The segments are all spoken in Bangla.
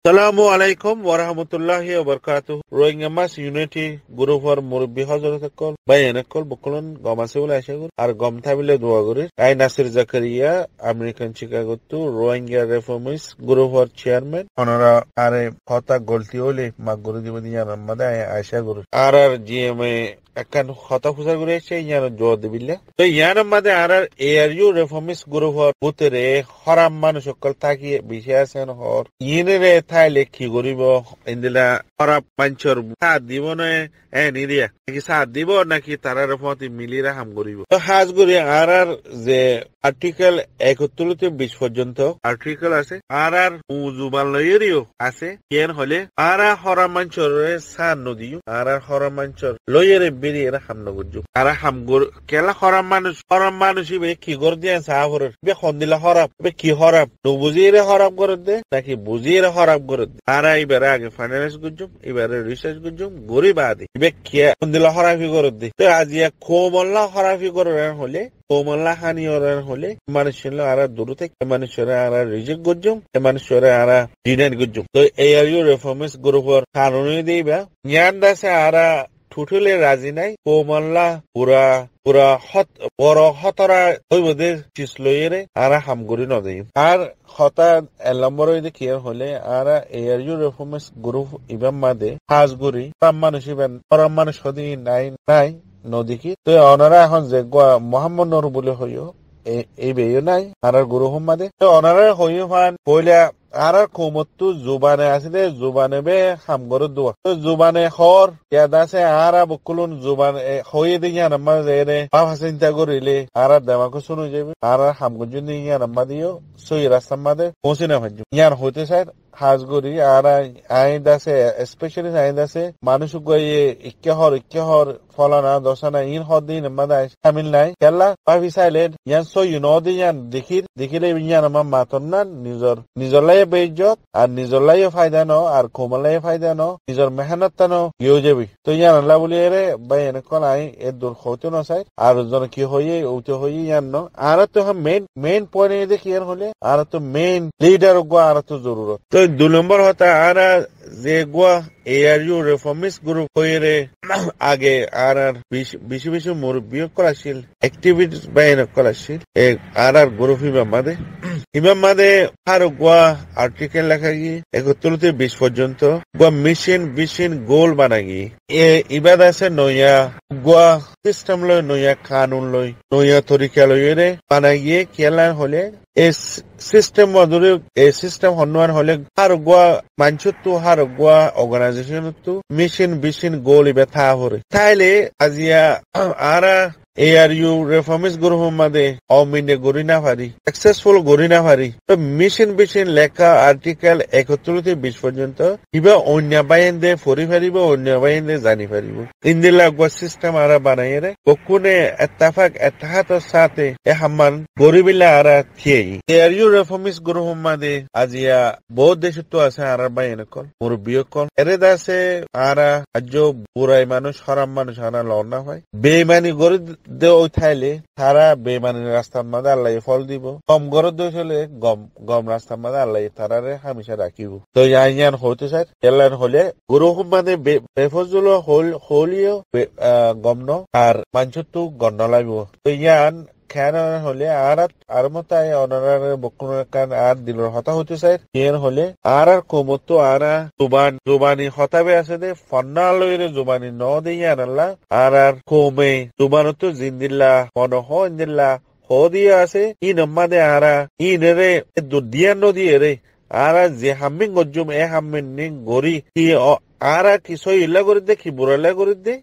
Salamu alaikum wa rahmatullahi wa barakatuh. Rohingya Mass Unity Group for Murabbi Hazrat Kol Bayan Kol Bukulun Gomasewul Ashagur Ar Gom Tabile Duaguris I Nasir Zakaria American Chicago to Rohingya Reformist Group for Chairman Honora Are Hota Goltiole Maguru Dividia Mada Ashagur RRGMA akan khata khusar gure che yana jod billa to yana made arar ARU reformist group hor butere haram man shokal taki bishasen hor yine re thale ki goribo indila harap panchor sa dibone nidia ki sa dibo naki tarar foti milira ham goribo to haz gure arar je article 31 পর্যন্ত আর্টিকেল আছে আরার উজুবাল লইরিও আছে কেন হলে আরা হরামাঞ্চরে সান নদিও আরা হরামাঞ্চর লইরে বেরিয়ে হামনা গুজু আরা হামগুর কেলা হরাম মানুষই বে কি গর দিয়া সাহর বে খন্দিলা হরাপ বে কি হরাপ তো বুঝিরে হরাপ করে দে নাকি বুঝিরে হরাপ করে দে আরা এবারে আগে ফাইনান্স গুজু এবারে রিসার্চ গুজু গরিবাদি বে কি খন্দিলা হরাপি করে দে তো আজিয়া কোমল্লা হরাপি করে হলে কোমল্লা হানি ওরান হলে মানুষের আরা দূর থেকে মানুষের আরা রিজেক্ট করজুম মানুষের আরা ডিনাইট করজুম তো ARU রেফর্মিস্ট গ্রুপের কারণে দিবা জ্ঞান দাসে আরা ঠুঠুলে রাজি নাই কোমল্লা পুরা বড় হতরা হইবদে চিসলইরে আরা হামগুরি নদেই আর হতা এলম্বর হইতে কি হলে আরা ARU রেফর্মিস্ট গ্রুপ ইবাম মাদে হাজগুরি পাম মানুষ ইবান পরম মানুষ হদি নাই নদীকি তো অনারা এখন যে মোহাম্মদ নর বলে হইও এই বেও নাই আর গুরু হোমাদে তো অনারা হইও ফান কইলা আর কোমত্তু জুবানে আসলে জুবানে বে হামগর দোয়া তো জুবানে হর ইয়াদাসে আরা বকুলুন জুবান হইয়ে দিয়া নাম্মা জেরে পাফা চিন্তা করিলে আর দেমাকো শুনু যাবে আর হামগুজু নিয়া নাম্মা দিও সই রাস্তা মাদে পৌঁছে না ভাজু ইয়ার হইতে স্যার হাজগুরি আর আইদাসে স্পেশালি আইদাসে মানুষ গয়ে ইক্কে হর ফলানা দশানা ইন হদিন মাদাই শামিল নাই কেলা পাফি সাইলেন ইয়ান সই নদি ইয়ান দেখিলে ইয়ান আমা মাতন না নিজর লাই বেইজ্জত আর নিজর লাই ফায়দা ন আর কোমলাই ফায়দা ন নিজর মেহনত তানো ইউ যাবি তো ইয়ান আল্লাহ বলি রে বাই এনে কোন আই এ দূর হইতো না সাইড আর জন কি হইয়ে উতে হইয়ে ইয়ান ন আর তো মেন পয়েন্ট এ দেখি হলে আর তো মেন লিডার গো আর তো জরুরত তো 2 নম্বর হতা আর যে গোয়া ARU রেফর্মিস্ট গ্রুপ হইরে আগে আর বেশি মুরব্বী করাছিল অ্যাক্টিভিটিস বাইন করাছিল আর গ্রুপ ইমাম মাদে আর গোয়া আর্টিকেল লেখা গিয়ে 31 পর্যন্ত গোয়া মিশন গোল বানা গিয়ে ইবাদ আছে নয়া গোয়া সিস্টেম লয় নয়া কানুন লয় নয়া তরিকা লয় বানা গিয়ে খেলা হলে সিস্টেম মধুরে সিস্টেম হনুয়ান হলে আর গোয়া মানছুতু আর গোয়া অর্গানাইজেশন তু মিশন গোল ইবে থা হরে তাইলে আজিয়া আরা ARU রেফর্মিস্ট গ্রুপ মাদে অমিনে গরিনা ফারি সাকসেসফুল গরিনা ফারি তো মিশন লেখা আর্টিকেল 31 পর্যন্ত ইবা অন্য বাইন্দে ফরি ফারিব অন্য বাইন্দে জানি ফারিব ইন্দিলা গোয়া সিস্টেম আরা বানাইরে কোকুনে ইত্তেফাক ইত্তেহাদের সাথে হামান গরিবিলা আরা থিয়ে ARU রেফর্মিস্ট গ্রুপ মাদে আজিয়া বহুত দেশ তো আছে আরা বাইন কল মুরব্বী কল এরে দাসে আরা আজো বুড়াই মানুষ হারাম মানুষ আরা লড়না হয় বেঈমানি গরি দে উঠাইলে তারা বেমানের রাস্তার মাঝে আল্লাহ ফল দিব কম গরত দোষ হলে গম রাস্তার মাঝে আল্লাহ তারারে হামেশা রাখিব তো ইয়ান হইতে চাই এলান হলে গুরু মানে বেফজুল হলিও গম আর মাঞ্চতু গণ্য লাগব তো ইয়ান খেয়াল হলে আর মতায় অনারার বকুনের কান আর দিলর হতা হইতে চাই কেন হলে আর কোমতো আর জুবানি হতাবে আছে দে ফন্নালইরে জুবানি ন দিয়ে আনাল্লা আর কোমে জুবানতো জিন্দিল্লা মনহ ইন্দিল্লা হদিয়া আছে ই নম্মাদে আরা ই রে দুদিয়ান নদিয়ে রে আর যে হাম্মিং গজ্জুম হাম্মিং গরি কি আরা কিসই ইল্লা করে দে কি বুড়ালা করে দে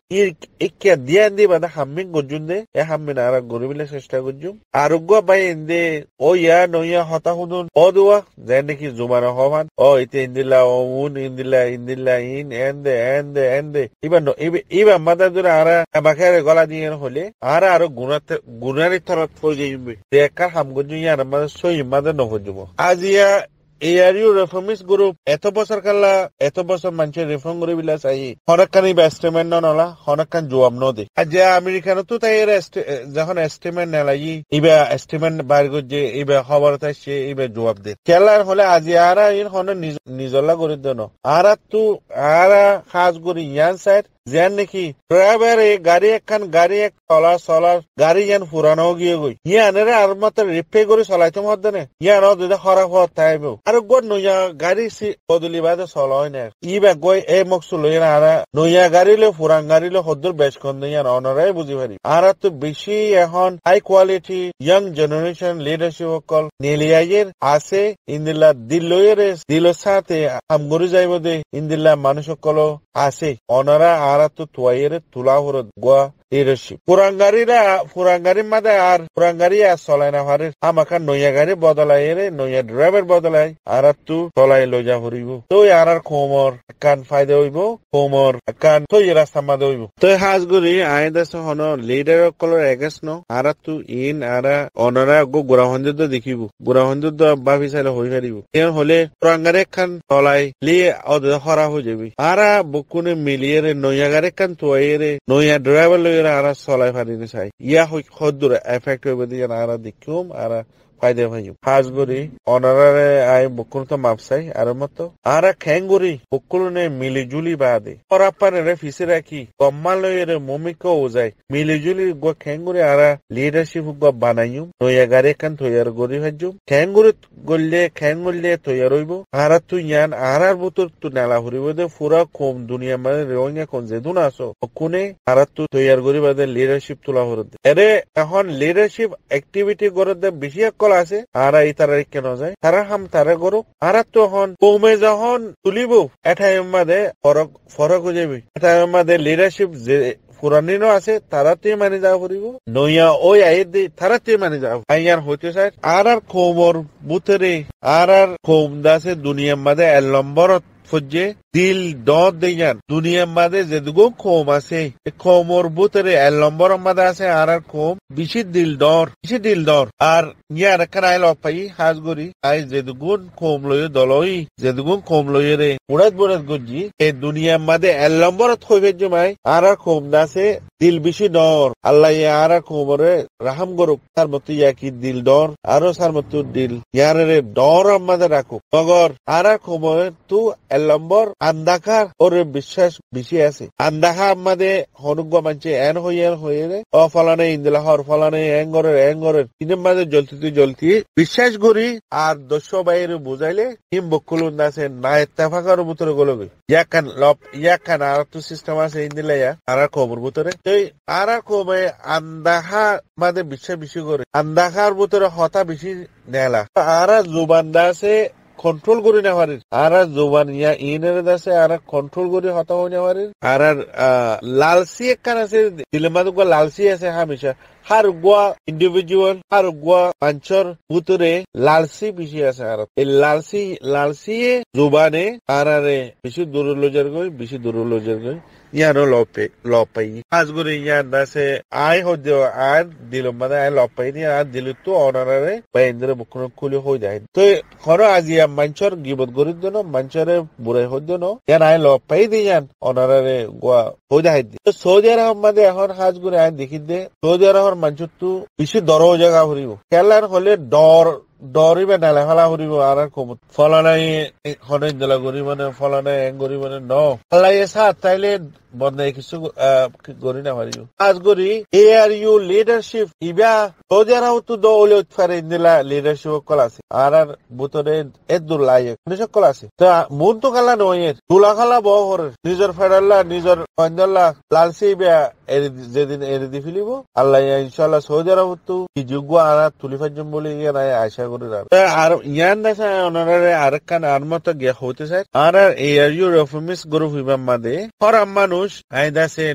ইকিয়া দিয়ান দি বাদা হাম্মিং গজ্জুন দে হাম্মিন আরা গরিবিলে চেষ্টা গজ্জুম আরোগ্য বাই এন্দে ও ইয়া নইয়া হতা হুদুন ও দুয়া যে নাকি জুমানা হমান ও ইতে ইন্দিলা ও উন ইন্দিলা ইন এন্দে ইবা মাদা দূরে আরা বাখারে গলা দিয়ে হলে আরো গুনারি তরত হয়ে যাইবে দেখার হাম গজ্জুন ইয়ার মাদা সই মাদা নহজুব আজিয়া ARU reformist group এত বছর কালা এত বছর মানুষের রিফর্ম করে বিলা চাই হনকানি বা এস্টিমেট নলা হনকান জবাব নদে আর যে আমেরিকানো তাই এর যখন এস্টিমেট নেলাই ইবা এস্টিমেট বার করছে ইবা খবর থাকছে ইবা জবাব দে খেলার হলে আজি আরা ইন হন নিজলা করে দেন আর তো আরা খাস করি ইয়ান সাইড যেন নাকি ড্রাইভার গাড়ি এক চলার গাড়ি যেন ফুরানো গিয়ে গই ইয়ানের আর মাত্র রিপে করে চলাইতে মধ্যে নে ইয়ান যদি খারাপ হওয়ার থাকবে আর গো নইয়া গাড়ি বদলি বাদে চলা হয় না ইবা গই এই মকসু লই না আর নইয়া গাড়ি লে ফুরান গাড়ি লে হদ্দুর বেশ কন ইয়ান অনারাই বুঝি পারি আর তো বেশি এখন high quality young generation leadership সকল নেলিয়াইয়ের আছে ইন্দিল্লা দিলের সাথে আমগরি যাইব দে ইন্দিল্লা মানুষ সকল আছে অনারা আর তো তোয়াইয়ের তুলা হরত গোয়া লিডারশিপ পুরাঙ্গারির মাঝে আর পুরাঙ্গারি আর চলাই না পারে আমাকে নইয়া গাড়ি বদলাই নইয়া ড্রাইভার বদলাই আর তু চলাই লই যা হরিব তো আর কোমর কান ফায়দা হইব কোমর কান তো রাস্তা মাঝে হইব তো হাজগুড়ি আই দেশ হন লিডার কলর এগেস ন আর তু ইন আর অনারা গো গোড়াহন্দিত দেখিব গোড়াহন্দিত ভাবি চাইলে হই পারিব এর হলে পুরাঙ্গারি খান চলাই লিয়ে হরা হয়ে যাবি আর বকুনে মিলিয়ে নইয়া গাড়ি খান তোয়াইরে নইয়া ড্রাইভার লই আর চলাই পারি চাই ইয়া সদ্দুর এফেক্ট হইব দিয়ে আর দেখিম আর ফায়দা ভাই হাজগুড়ি অনারারে আই বকুন তো মাপসাই আর মতো আর খেঙ্গুরি বকুলনে মিলি জুলি বাদে পরাপারে ফিসে রাখি কম্মালয়ের মমিক ও যায় মিলি জুলি গো খেঙ্গুরি আর লিডারশিপ গো বানাইম নইয়া গাড়ি কান তৈয়ার গরি ভাজুম খেঙ্গুরলে তৈয়ার হইব আর তুই ইয়ান আর বুতর তু নেলা হরিব দে পুরা কম দুনিয়া মানে রোহিঙ্গা কোন যে দুন আসো কোনে আর তু তৈয়ার গরি বাদে লিডারশিপ তোলা হরদ এরে এখন লিডারশিপ অ্যাক্টিভিটি গরদ বেশি কল আছে আর এই তারা কেন যায় তারা তারা গরু আর তো হন কমে যখন তুলিব এটাই মাদে ফরক হয়ে যাবি এটাই মাদে লিডারশিপ যে পুরানিনো আছে তারা তুই মানে যাওয়া পড়িব নইয়া ওই আয়ের দি তারা তুই মানে যাও আইয়ার হইতে চাই আর কোমর বুতরে আর কোম দাসে দুনিয়ার মাদে এক নম্বরত ফজ্জে দিল দত দেয়ান দুনিয়ার মাঝে যেদুগো কম আছে কমর বুতরে এক নম্বর মাঝে আছে আর কম বেশি দিল দর আর ইয়ার কানাই লপাই হাজগরি আই যেদুগুন কম লয়ে দলই যেদুগুন কম লয়ে রে বুড়াত গজি এই দুনিয়ার মাঝে এক নম্বরত হইবে জমাই আর কম দাসে দিল বেশি দর আল্লাহ আর কোমরে রাহাম গরুক তার মতো ইয়াকি দিল দর আরো তার মতো দিল ইয়ারে দর আমাদের রাখুক মগর আর কোমরে তু এক নম্বর আন্দাকার ওর বিশ্বাস বেশি আছে আন্দাহা আমাদের হনুজ্ঞ মানছে এন হয়ে রে ফলানে ইন্দিলা হর ফলানে এঙ্গরের তিনের মাঝে জ্বলতি বিশ্বাস করি আর দস্য বাইরে বুঝাইলে হিম বকুলুন আছে না এত্তাফাকার ভিতরে গলবে ইয়াকান আর তো সিস্টেম আছে ইন্দিলা আর খবর ভিতরে আর কমে আন্দাহা মাঝে বিশ্বাস বেশি করে আন্দাহার ভিতরে হতা বেশি নেলা আর জুবান আছে কন্ট্রোল করে না পারিস আর জোবান ইয়া ইনের দাসে আর কন্ট্রোল করে হতা হয়ে না পারিস আর লালসি একখান আছে দিলেমাদ লালসি আছে হামেশা হার গোয়া ইন্ডিভিজুয়াল হার গোয়া পাঞ্চর ভিতরে লালসি বেশি আছে আর এই লালসি জোবানে আর বেশি দূরলোজার গই ইয়ানো লপাই আজ করে ইয়ার দাসে আই হদ্য আর দিলম মানে আই লপাই নি আর দিল তো অনারে বাইন্দ্রে বুকুন খুলে হয়ে যায় তো খরো আজি মাঞ্চর গিবত গরিব দনো মাঞ্চরে বুড়াই হদ্য ন ইয়ান আই লপাই দিয়ান অনারে গোয়া হয়ে যায় তো সৌদি আরব মাঝে এখন হাজ করে আই দেখি দে সৌদি আরবের মাঞ্চর তো বেশি দর জায়গা হরিব খেলার হলে ডরিবে নালা ফেলা হরিব আর কমত ফলানাই হনে দিলা গরি মানে ফলানাই এং গরি মানে ন আল্লাহ সাথ তাইলে বন্ধে কিছু গরি না পারিব আজ গরি ARU লিডারশিপ ইবা সৌদি আরব তো দৌলে উৎফারে ইন্দিলা লিডারশিপ কল আছে আর বুতরে এদুর লাই সকল আছে তা মন তো কালা নয় তুলা খালা বহর নিজের ফেডাল্লা নিজের অঞ্জল্লা লালসি ইবা যেদিন এর দি ফেলিব আল্লাহ ইনশাআল্লাহ সৌদি আরব তো কি যোগ্য আর তুলি ফাজম বলে ইয়ান আশা করি আর ইয়ান দেশে ওনারে আর কান আর মতো গিয়া হতে চাই আর ARU রেফর্মিস্ট গ্রুপ ইমাম মাদে হরাম মানুষ আই দাসে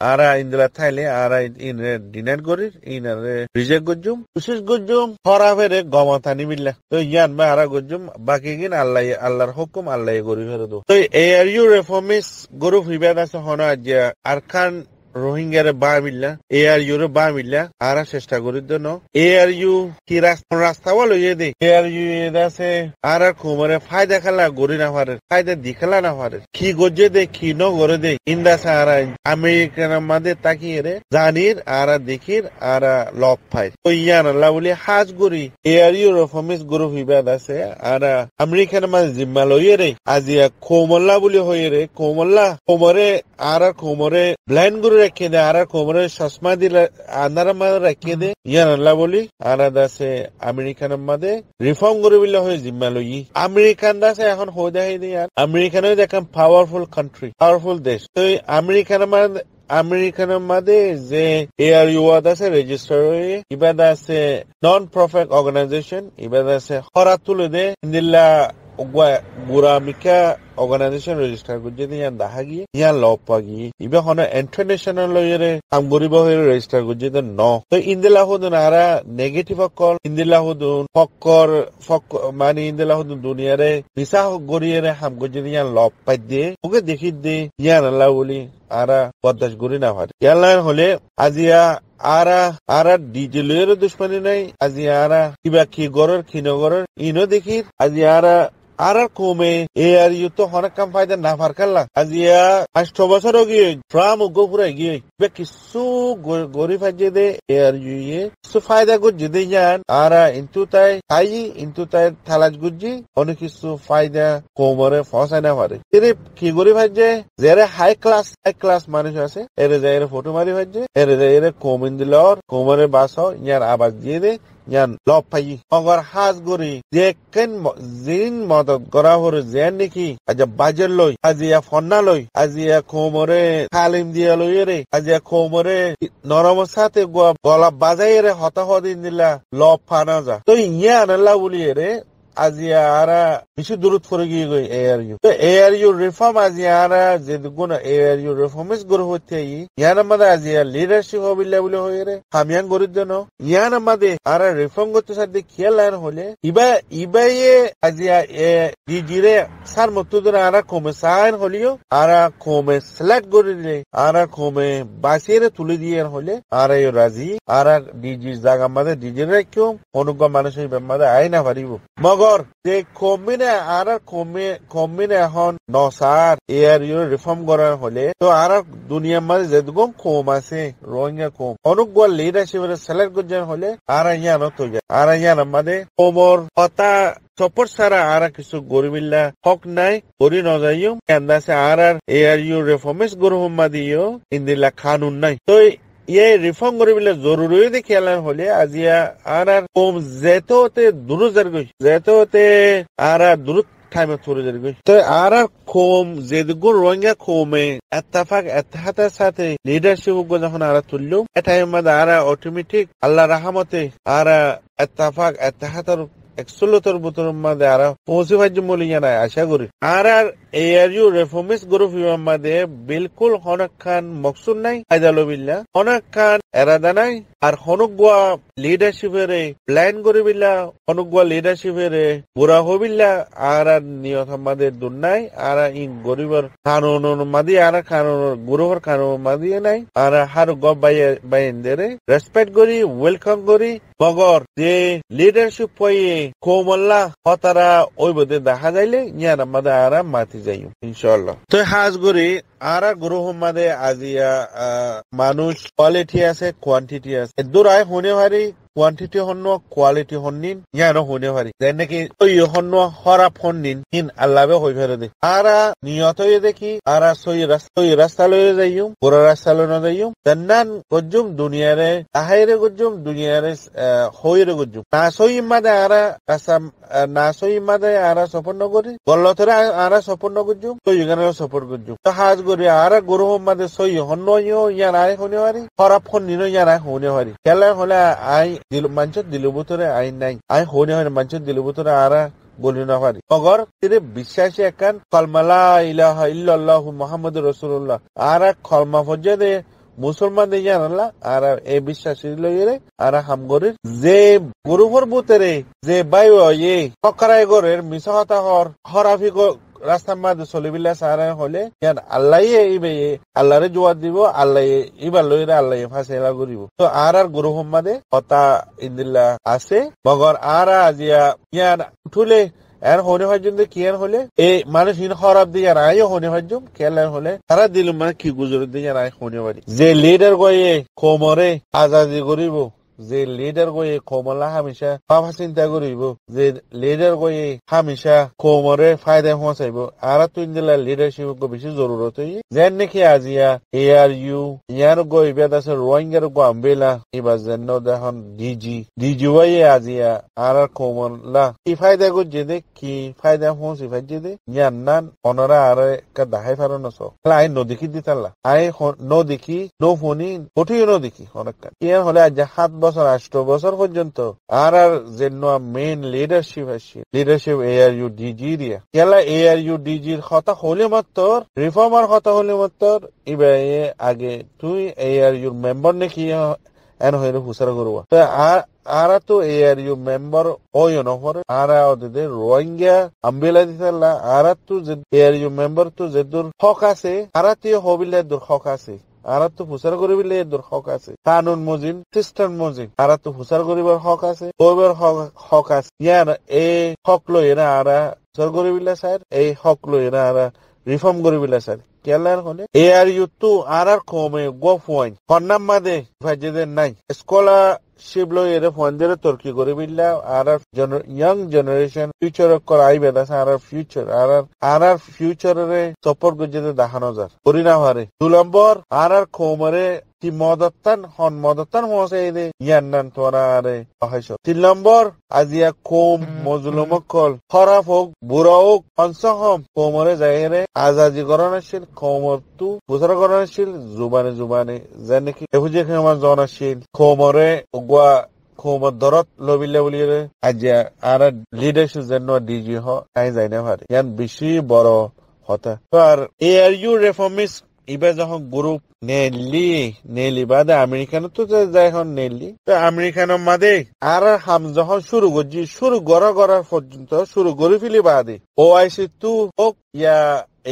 আর ইন্দিরা থাইলে আর ইন ডিনার করি ইনারে রিজেক্ট গজুম বিশেষ গজুম হরা ফেরে গমাতানি মিল্লা তো ইয়ান মা আর গজুম বাকি গিন আল্লাহর হুকুম আল্লাহ গরি ফেরে দো তো ARU রেফর্মিস্ট গ্রুপ ইবাদ আছে হনা যে আর খান রোহিঙ্গারে বা মিল্লা ARU রে বা মিল্লা আরা চেষ্টা করি দেন ARU কি রাস্তা বলো দে ARU আছে আর কোমরে ফায়দা খেলা গড়ি না পারে ফায়দা দি খেলা না পারে কি গজে দে কি ন গড়ে দে ইন্দা সারা আমেরিকান মাদে তাকিয়ে রে জানির আর দেখির আর লব পাই তো ইয়ান আল্লাহ বলি হাজ গড়ি ARU রফমিস গ্রুপ হিবাদ আছে আর আমেরিকান মাঝে জিম্মা লইয়ে রে আজিয়া কোমল্লা বলি হয়ে রে কোমল্লা কোমরে আর কোমরে ব্লাইন্ড করে রেখে দে আর কোমরে চশমা দিলে আন্ধার মাঝে রেখে দে ইয়ান আল্লাহ বলি আর আছে আমেরিকান মাঝে রিফর্ম করে বিলে হয়ে জিম্মা লই আমেরিকান দাসে এখন হয়ে যায় ইয়ার আমেরিকানও দেখেন পাওয়ারফুল কান্ট্রি পাওয়ারফুল দেশ তো আমেরিকানের মাঝে যে ARU আছে রেজিস্টার হয়ে ইবাদ আছে নন প্রফিট অর্গানাইজেশন ইবাদ আছে হরা তুলে দে ইন্দিল্লা বুড়ামিকা অর্গানাইজেশন রেজিস্টার করছে ইয়ান দেখা গিয়ে ইয়ান লব পা গিয়ে ইবা হন ইন্টারন্যাশনাল লইরে কাম করিব হয়ে রেজিস্টার করছে ন তো ইন্দিলা হদুন আরা নেগেটিভ কল ইন্দিলা হদুন ফক্কর মানে ইন্দিলা হদুন দুনিয়ারে ভিসা গড়িয়ে হাম করছে ইয়ান লব পাই দিয়ে ওকে দেখি দে ইয়ান আল্লাহ বলি আরা বরদাস করি না পারে ইয়ান হলে আজিয়া আরা ডিজেলের দুশ্মনী নাই আজি আরা কিবা কি গড়ের কি নগরের ইনো দেখি আজি আর কমে ARU তো অনেক কাম ফায়দা না ফারকাল্লা আজিয়া 8 বছর গিয়ে ট্রাম গোপুরা গিয়ে কিছু গরিব ফাইজে দে ARU কিছু ফায়দা গুজি দে যান আর ইন্তু তাই থালাজ গুজি অনেক কিছু ফায়দা কোমরে ফসাই না পারে এরে কি গরিব ফাইজে যারা হাই ক্লাস মানুষ আছে এরে যায় ফটো মারি ফাইজে এরে যায় কোমিন দিলর কোমরে বাস ইয়ার আবাজ দিয়ে দে ইয়ান লব পাই অগর হাজ গরি যে কেন জিন মদত করা হরে যেন নাকি আজ বাজের লই আজিয়া ফন্না লই আজিয়া কোমরে তালিম দিয়া লই রে আজিয়া কোমরে নরম সাথে গলা বাজাই রে হতাহদিন দিলা লব ফানা যা তো ইয়ান আল্লাহ বলি রে আজিয়া আরা বেশি দূরত করে গিয়ে গই ARU তো ARU রিফর্ম আজিয়া আরা যে গুণ ARU রিফর্মস গড় হতে ইয়ান আমাদের আজিয়া লিডারশিপ হবিল্লা বলে হয়ে রে হামিয়ান গরিব জন ইয়ান আমাদের আরা রিফর্ম করতে সাথে খেয়াল লাইন হলে ইবাই আজিয়া ডিজিরে সার মতুদর আরা কমে সাইন হলিও আরা কমে সিলেক্ট করে দিলে আরা কমে বাসিয়ে তুলে দিয়ে হলে আরা রাজি আরা ডিজির জায়গা আমাদের ডিজিরে কেউ অনুজ্ঞ মানুষের আমাদের আই না পারিব মগ যে কমিনে আর কমিনে এখন নসার ARU রিফর্ম করার হলে তো আর দুনিয়ার মাঝে যেরকম কম আছে রোহিঙ্গা কম অনুজ্ঞ লিডারশিপের সিলেক্ট করছেন হলে আর ইয়ান তো যায় আর ইয়ান আমাদের কোমর হতা সপোর্ট ছাড়া আর কিছু গরিবিল্লা হক নাই গরি নজাইও এন্দাসে আর ARU রিফর্মস গরুহম্মা দিও ইন্দিল্লা কানুন নাই তো রিফর্ম করে বিলে জরুরি খেয়াল হলে আজিয়া আর কম যেতে দুরুজার গই যেতে আর দূরত টাইমে চলে যাবে গই তো আর কম যেগুলো রোহিঙ্গা কমে এত্তাহাতের সাথে লিডারশিপ যখন আর তুললো এটাই মধ্যে আর অটোমেটিক আল্লাহ রাহমতে আর এত্তাহাতের 116 বছরের মধ্যে আর পৌঁছে ভাজ্য বলে জানাই আশা করি আর ARU রিফর্মস গ্রুপ মধ্যে বিলকুল হনক খান মকসুদ নাই আইদালো বিল্লা হনক খান এরাদা নাই আর হনগুয়া লিডারশিপের প্ল্যান করে বিল্লা হনগুয়া লিডারশিপের বুড়া হবিল্লা আর নিয়ত আমাদের দূর নাই আর ইন গরিবর কানুন মাদি আর কানুন গুরুহর কানুন মাদি নাই আর হার গব বাইন্দের রেসপেক্ট করি ওয়েলকাম করি মগর যে লিডারশিপ পয়ে কোমল্লা হতারা ওই বোধে দেখা যাইলে ইয়ান আমাদের আরা মাতি যাই ইনশাল্লাহ তো হাজ করি আর গ্রহ মাদে আজিয়া মানুষ কোয়ালিটি আছে কোয়ান্টিটি আছে দূরায় হনে ভারি কোয়ান্টিটি হন্ন কোয়ালিটি হন্নিন ইয়ানো হনে ভারি যেন নাকি ওই হন্ন হরাপ হন্নিন হিন আল্লাহে হই ফেরে দে আরা নিয়ত হয়ে দেখি আরা সই রাস্তা লয়ে যাইও পুরো রাস্তা লয়ে না যাইও জান্নান গজ্জুম দুনিয়ারে আহাইরে গজ্জুম দুনিয়ারে হইরে গজ্জুম না সই মাদে আরা কাসাম না সই মাদে আরা সপন্ন করি গল্লতরে আরা সপন্ন গজ্জুম তো ইগানে সপোর্ট গজ্জুম তো হাজ করি আরা গ্রহ মাদে সই হন্ন ইয়ান আই হনে ভারি হরাপ হন্নিন ইয়ান আই হনে ভারি খেলা হলে আই মানুষের দিল ভিতরে আইন নাই আই হনে হয় মানুষের দিল ভিতরে আরা বলি না পারি অগর তিনি বিশ্বাসী একান কলমালা ইলাহা ইল্লাল্লাহু মুহাম্মাদুর রাসূলুল্লাহ আর কলমা ফজদে মুসলমান দিয়ে জানালা আর এই বিশ্বাসী লইরে আর হামগরের যে গুরুভর বুতরে যে বায়ু এ ফকরাই গরের মিসাহতা হরাফি রাস্তার মাঝে চলিবিল্লা সারা হলে ইয়ান আল্লাহ ইবে আল্লাহরে জোয়ার দিব আল্লাহ ইবার লইরে আল্লাহ ফাঁসেলা করিব তো আর গুরু সম্মাদে হতা ইন্দিল্লা আছে মগর আর আজিয়া ইয়ান উঠলে এর হনে হজম কিয়ার হলে এই মানুষ ইন খরাব দিয়ে আয়ও হনে হজম কেলার হলে তারা দিল মানে কি গুজর দিয়ে আয় হনে পারি যে লিডার গয়ে কোমরে আজাদি করিব যে লিডার গয়ে কোমলা হামেশা বাবা চিন্তা করিব যে লিডার গয়ে হামেশা কোমরে ফায়দা পৌঁছাইব আর তুই দিলা লিডারশিপ বেশি জরুরত যেন নাকি আজিয়া ARU ইয়ার গই বেদ আছে রোহিঙ্গার গো আম্বেলা এবার যেন দেখুন ডিজি ওয়ে আজিয়া আর কোমলা কি ফায়দা করছে দে কি ফায়দা পৌঁছে ফাইছে দে ইয়ার নান অনরা আর কা দাহাই ফারো নস আই নদীকি দিতালা আই নদীকি নো ফোনি ওঠিও নদীকি অনেক ইয়ার হলে আজ 7 বছর 8 বছর পর্যন্ত আর যেন মেইন লিডারশিপ আছে লিডারশিপ ARU DG দিয়া কেলা ARU DG এর কথা হলে মাত্র রিফর্মার কথা হলে মাত্র ইবে আগে তুই ARU মেম্বার নাকি এন হইলে হুসারা করবা তো আর তো ARU মেম্বার ওই নহরে আর ওদের রোহিঙ্গা আম্বেলা দিতালা আর তো ARU মেম্বার তো যেদুর হক আছে আর তো হবিলে দূর হক আছে আর তো হুসার করিবিলে দূর হক আছে কানুন মজিন সিস্টেম মজিন আর তো হুসার করিবার হক আছে ওইবার হক আছে ইয়ার এই হক লইরা আর হুসার করিবিলে স্যার এই হক লইরা আর রিফর্ম করিবিলে স্যার কেলার হলে ARU তো আর কমে গো পয়েন্ট ফন্নাম মাদে ফাজেদের নাই স্কলারশিপ লইরে ফন্দের তর্কি করিবিল্লা আর ইয়াং জেনারেশন ফিউচার করাই বেদাস আর ফিউচারে সাপোর্ট গজেতে দেখানো যায় করি না হারে 2 নম্বর আর কোমরে কি মদতান হসে দে ইয়ান্নান তোরা আরে আহাইছো 3 নম্বর আজিয়া কোম মজলুমকল খারাপ হোক বুড়া হোক অনসহম কোমরে যাইরে আজাদি করণশীল কোমর তু বুঝরা করণশীল জুবানে জানে কি এহুজে খেমান জনশীল কোমরে উগা কোমর দরত লবিলে বলিরে আজিয়া আর লিডারশিপ জন্য ডিজি হ তাই যাই না পারে ইয়ান বেশি বড় হতা আর ARU রিফর্মিস্ট ইবা যখন গ্রুপ নেলি বাদে আমেরিকানো তো যাই এখন নেলি তো আমেরিকানোর মাদে আর হাম যখন শুরু করার পর্যন্ত শুরু করে ফেলি বাদে OIC তু হোক ইয়া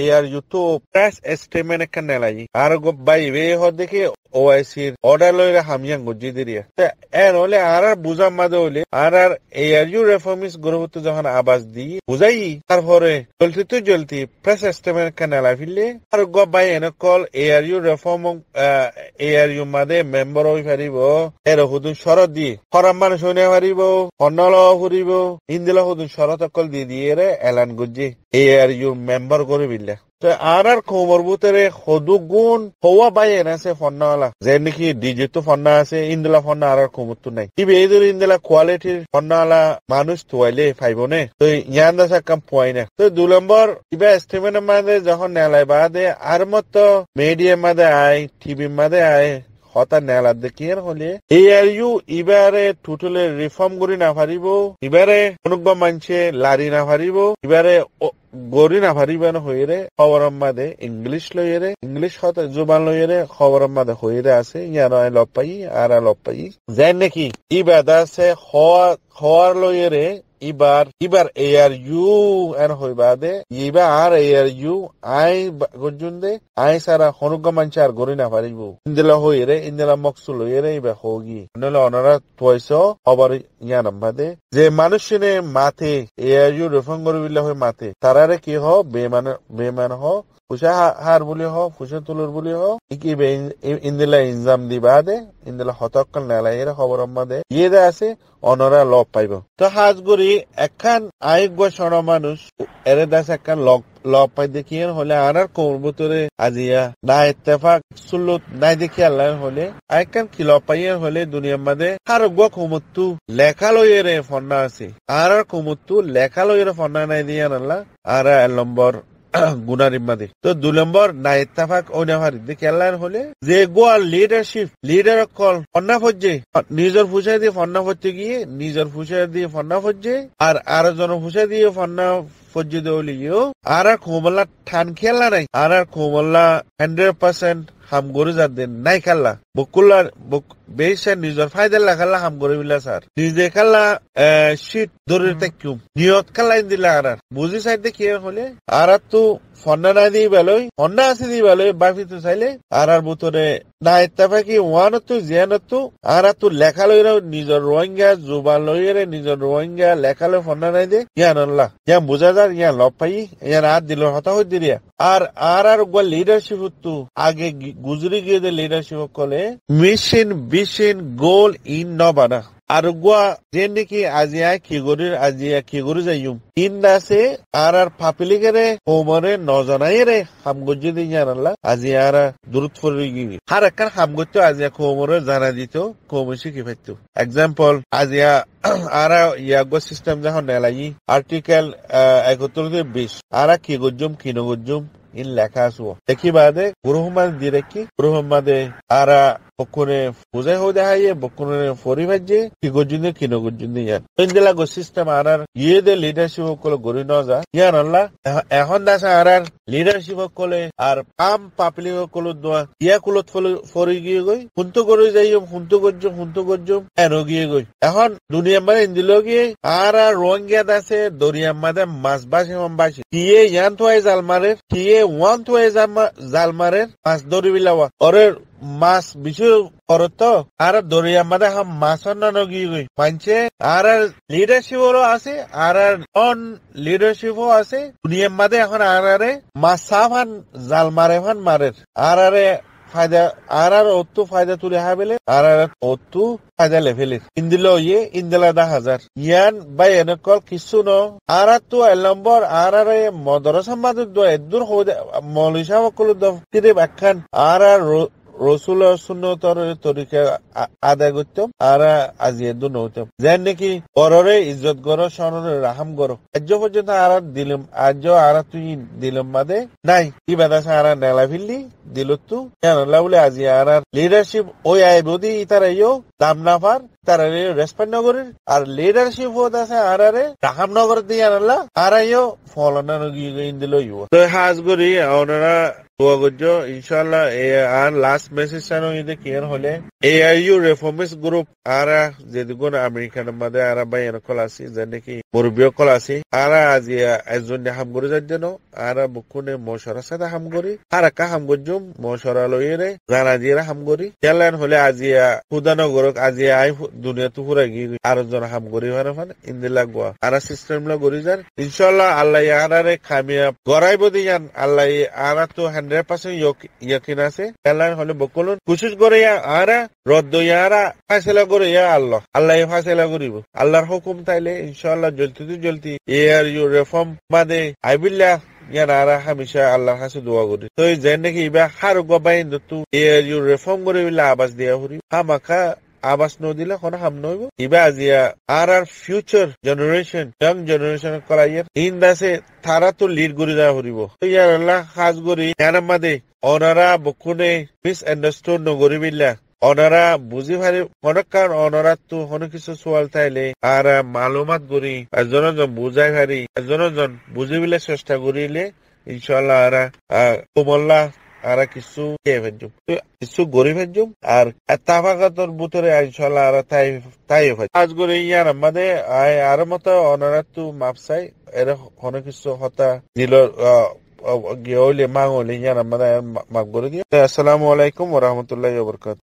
ARU তো প্রেস স্টেটমেন্ট একটা নেলাই আর বাইবে হর দেখে OIC অর্ডার লইরা হামিয়াং গজি দিরিয়া এর হলে আর বুঝাম মাদে হলে আর ARU রিফর্মিস্ট গ্রুপ যখন আবাস দি বুঝাই তারপরে জলতি প্রেস স্টেটমেন্ট একটা নেলাই ফেললে আর বাই এনেকল ARU রিফর্ম ARU মাদে মেম্বার হই পারিব এর হুদুন শরৎ দিয়ে ফরাম মানুষ হইনে পারিব অন্নল ফুরিব ইন্দিলা হুদুন শরৎ অকল দিয়ে রে এলান গজি ARU মেম্বার করে বিল্লা তো আর কোমর বুতরে হদু গুণ হওয়া বাইন আছে ফন্নাওয়ালা যে নাকি ডিজি তো ফন্না আছে ইন্দিলা ফন্না আর কোমর তো নাই ইবে এই ইন্দিলা কোয়ালিটির ফন্নাওয়ালা মানুষ তোয়াইলে ফাইবনে তো ইয়ান দাসা কাম পয় না তো 2 নম্বর ইবে এস্টিমেট মাদে যখন নেলাই বাদে আর মত মিডিয়া মাদে আই টিভি মাদে আই হতা নেলার দেখিয়ে হলে ARU ইবারে টোটালে রিফর্ম করি না পারিব ইবারে অনুগ্রহ মানছে লারি না পারিব ইবারে গরি না পারিবান হইরে খবরের মাদে ইংলিশ লইরে ইংলিশ হতে জুবান লইরে খবরের মাদে হইরে আছে ইয়ার লপাই আর লপাই যেন নাকি ইবাদা সে হওয়ার লইরে ইবার ARU এর হইবাদে ইবা আর ARU আই গজুন্দে আই সারা হনুগ্য মানছে আর গরি না পারিব ইন্দিলা হইরে ইন্দিলা মকসুল হইরে ইবা হোগি নলে অনরা পয়সা খবর ইয়ানাম বাদে যে মানুষনে মাথে ARU রিফর্ম করিবিল্লা হই মাথে তারারে কি হ বেমান হ ফুসা হার বলি হ ফুসা তুলুর বলি হ কি ইন্দিলা ইনজাম দিবা দে ইন্দিলা হতকল নেলাইরে খবর মাদে ইয়ে আছে অনরা লব পাইব তো হাজগুড়ি একখান আয়োগ্য সন মানুষ এরে দাস একখান লব পাই দেখিয়ে হলে আর কৌরবতরে আজিয়া না ইত্তেফাক সুল্লত নাই দেখি আল্লাহ হলে একখান কি লব পাইয়ে হলে দুনিয়ার মাদে আর কুমুত্তু লেখা লইরে ফন্না আছে আর কুমুত্তু লেখা লইরে ফন্না নাই দিয়ে আল্লাহ আর 1 নম্বর গুনারিম মাদে তো 2 নম্বর না ইত্তেফাক ওনাহারি দেখি আল্লাহ হলে যে গোয়াল লিডার কল ফন্না ফজ্জে নিজের ফুসা দিয়ে ফন্না ফজ্জে গিয়ে নিজের ফুসা দিয়ে ফন্না ফজ্জে আর জন ফুসা দিয়ে ফন্না ফজ্জিদ হলিও আর কোমল্লা ঠান খেলা নাই আর কোমল্লা 100% হাম গরে যাদের নাই খাল্লা বকুল্লার বেশে নিজের ফায়দা লাগাল্লা হাম গরে বিলা স্যার নিজে খাল্লা শীত ধরে তাকিম নিয়ত খাল্লা দিলা আর বুঝি সাইডে কি হলে আর তো ফন্না না দিয়ে বেলোই ফন্না আছে দিয়ে বেলোই বাফি তো চাইলে আর ভিতরে না ইত্তাফাকি ওয়ানত জিয়ানত আর তো লেখা লইরা নিজের রোহিঙ্গা জুবা লইরে নিজের রোহিঙ্গা লেখা লই ফন্না নাই দে ইয়ান আল্লাহ ইয়ান বুঝা যার ইয়ান লব পাই ইয়ান আর দিল হতা হই দিরিয়া আর গো লিডারশিপ তো আগে গুজরি গিয়ে দে লিডারশিপ কলে মিশন বিশন গোল ইন নবানা আর গুয়া যে নাকি আজিয়া কি গরি যাইম ইন্দাসে আর ফাপিলিগেরে ওমরে নজনাইরে হামগজ্জি দি জানাল্লা আজিয়ারা দূরত ফরি গি হার একখান হামগজ্জি আজিয়া কোমরে জানা দিত কোমসি কি ফাইতো এক্সাম্পল আজিয়া আরা ইয়াগো সিস্টেম যখন নেলাই আর্টিকেল 71-20 আরা কি গজ্জুম কি নগজ্জুম ইন লেখা আসবো দেখি বাদে গুরুহমান দিরেকি গুরুহমাদে আরা বকুনে বুঝাই হো দেখাইয়ে বকুনে ফরি ভাজ্যে কি গজ্জুনে কি নগজ্জুনে ইয়ান ইন্দিলা গো সিস্টেম আরার ইয়ে দে লিডারশিপ কলে গরি নজা ইয়ান আল্লাহ এখন দাসা আরার লিডারশিপ কলে আর পাম পাবলিক কলে দোয়া ইয়া কুলত ফরি গিয়ে গই হুন্তু গরি যাইম হুন্তু গজ্জুম এনো গিয়ে গই এখন দুনিয়া মানে ইন্দিল গিয়ে আর রোহিঙ্গা দাসে দরিয়া মাদে মাছ বাসি কিয়ে ইয়ান থোয়াই জালমারের কিয়ে ওয়ান থোয়াই জালমারের মাছ দরি বিলাওয়া ওরে মাছ বিশু করত আর দরিয়া মাদে হাম মাছ নগি গই মানছে আর লিডারশিপও আছে আর অন লিডারশিপও আছে দুনিয়ার মাদে এখন আরে মাছ সাফান জাল মারের আর ফায়দা আর অত্তু ফায়দা তুলে হাবেলে আর অত্তু ফায়দা লেভেলে ইন্দিল ইন্দিলা 10,000 ইয়ান বাই এনেকল কিছু ন আর তো এল নম্বর আর মদরসা মাদুর দূর মলিশা সকল দফতিরে ব্যাখ্যান আর রসুল সুন্নতর তরিকা আদায় করতাম আর আজি এদু নৌতাম যেন নাকি পররে ইজ্জত গড় সনরে রাহাম গড় আজ পর্যন্ত আর দিলাম আজ আর তুই দিলাম মাদে নাই কি বেদাসা আর নেলা ফিল্লি দিল তু জানালা বলে আজি আর লিডারশিপ ওই আইবদি ইতারাইও দাম না পার তারা রেসপেক্ট নগরের আর লিডারশিপ হত আছে আর রাহাম নগর দিয়ে আনালা আর ফলনা গিয়ে ইন্দিল তো হাজ করি ওনারা ইনশাল্লাহ আর লাস্ট মেসেজ জানো ইদে কি হলে ARU রেফর্মিস্ট গ্রুপ আর যেদিন আমেরিকান মধ্যে আর বাই এনকল আছি যে নাকি মুরব্বী কল আছি আর আজি একজন হাম করে যার জন্য আর বুকুনে মশরার সাথে হাম করি আর একা হাম করজুম মশরা লইরে জানা দিয়ে হাম করি তেলেন হলে আজি হুদানগরক আজি আই দুনিয়া তো পুরা গিয়ে আর জন হাম করি মানে ইন্দিলা গোয়া আর সিস্টেম লা করি যার ইনশাল্লাহ আল্লাহ আরে কামিয়াব গড়াইব দিয়ান আল্লাহ আর তো 100% ইয়াকিন আছে তেলেন হলে বকলুন কোশিশ করে আর রদ্দ ইয়ারা ফাইসলা করে আল্লাহ ফাইসলা করিব আল্লাহর হুকুম তাইলে ইনশাআল্লাহ জলতি ARU রেফর্ম মাদে আইবিল্লাহ ইয়ান আর হামেশা আল্লাহর কাছে দোয়া করি তো যেন নাকি ইবা হার গবাইন তো ARU রেফর্ম করে বিলা আবাস দিয়া হরি হামাখা আবাস নদিলে কোনো হাম নইব ইবা আজিয়া আর ফিউচার জেনারেশন ইয়ং জেনারেশন করাইয়ের ইন্দাসে তারা তো লিড করে দেওয়া হরিব তো ইয়ার আল্লাহ খাস করি ইয়ার মাদে ওনারা বকুনে মিস আন্ডারস্টুড নগরি বিল্লা ওনারা বুঝি ভারি অনেক কারণ ওনারা তো অনেক কিছু সোয়াল তাইলে আর মালুমাত করি একজন বুঝাই ভারি একজন বুঝি বিলে চেষ্টা করিলে ইনশাল্লাহ আর কোমল্লা আর কিছু কিছু গরিব হেজুম আর তাফাকাতর ভিতরে ইনশাল্লাহ আর তাই আজ করে ইয়ার আমাদের আর মতো ওনারা তো মাপসাই এর অনেক কিছু হতা দিল গিয়ে মাঙলে ইয়ার আমাদের মাপ করে দিয়ে আসসালামু আলাইকুম ওয়া রাহমাতুল্লাহি ওয়া বারাকাতুহু।